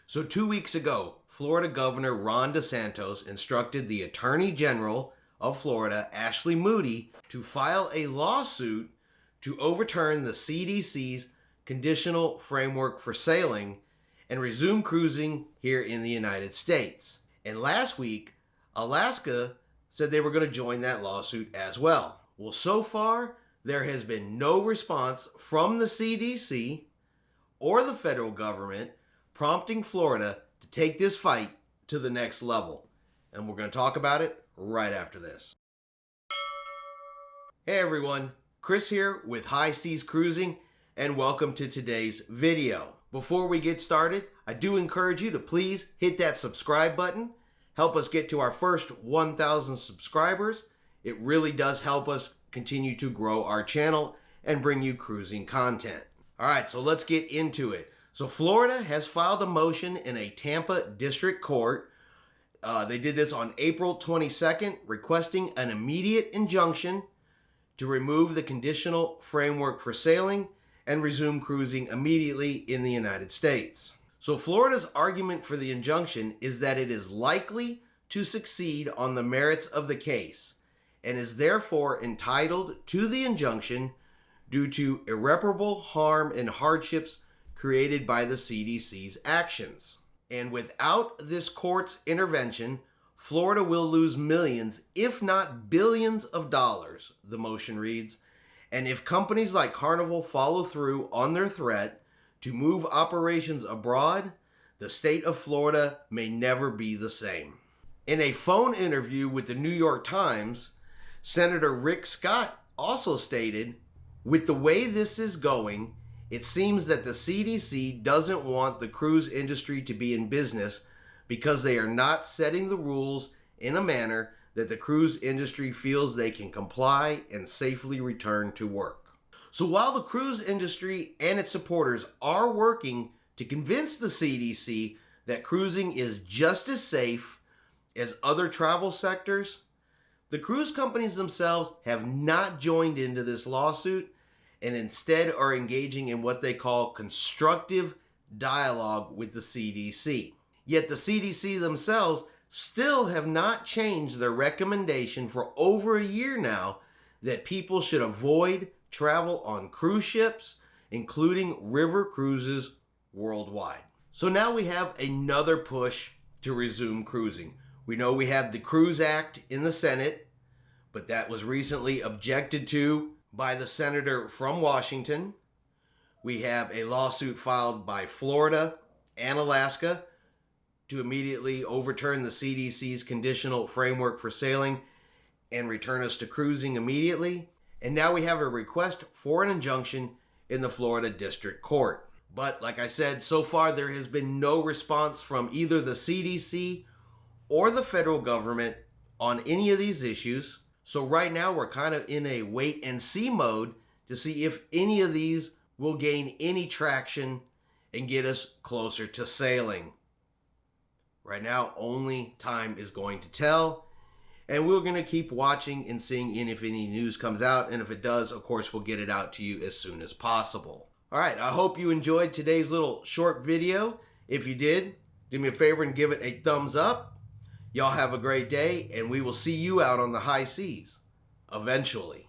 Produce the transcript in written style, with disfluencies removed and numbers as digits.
So 2 weeks ago, Florida Governor Ron DeSantis instructed the Attorney General of Florida, Ashley Moody, to file a lawsuit to overturn the CDC's Conditional Framework for Sailing and resume cruising here in the United States. And last week, Alaska said they were going to join that lawsuit as well. Well, so far, there has been no response from the CDC or the federal government prompting Florida to take this fight to the next level. And we're going to talk about it right after this. Hey everyone, Chris here with High Seas Cruising, and welcome to today's video. Before we get started, I do encourage you to please hit that subscribe button. Help us get to our first 1,000 subscribers. It really does help us continue to grow our channel and bring you cruising content. All right, so let's get into it. So Florida has filed a motion in a Tampa District Court. They did this on April 22nd, requesting an immediate injunction to remove the Conditional Framework for Sailing and resume cruising immediately in the United States. So Florida's argument for the injunction is that it is likely to succeed on the merits of the case and is therefore entitled to the injunction due to irreparable harm and hardships created by the CDC's actions. And without this court's intervention, Florida will lose millions, if not billions of dollars, the motion reads. And if companies like Carnival follow through on their threat to move operations abroad, the state of Florida may never be the same. In a phone interview with the New York Times, Senator Rick Scott also stated, "With the way this is going, it seems that the CDC doesn't want the cruise industry to be in business because they are not setting the rules in a manner that the cruise industry feels they can comply and safely return to work." So while the cruise industry and its supporters are working to convince the CDC that cruising is just as safe as other travel sectors, the cruise companies themselves have not joined into this lawsuit and instead are engaging in what they call constructive dialogue with the CDC. Yet the CDC themselves still have not changed their recommendation for over a year now that people should avoid travel on cruise ships, including river cruises worldwide. So now we have another push to resume cruising. We know we have the Cruise Act in the Senate, but that was recently objected to by the senator from Washington. We have a lawsuit filed by Florida and Alaska to immediately overturn the CDC's Conditional Framework for Sailing and return us to cruising immediately. And now we have a request for an injunction in the Florida District Court. But like I said, so far there has been no response from either the CDC or the federal government on any of these issues. So right now we're kind of in a wait and see mode to see if any of these will gain any traction and get us closer to sailing. Right now, only time is going to tell. And we're going to keep watching and seeing if any news comes out. And if it does, of course, we'll get it out to you as soon as possible. All right, I hope you enjoyed today's little short video. If you did, do me a favor and give it a thumbs up. Y'all have a great day, and we will see you out on the high seas eventually.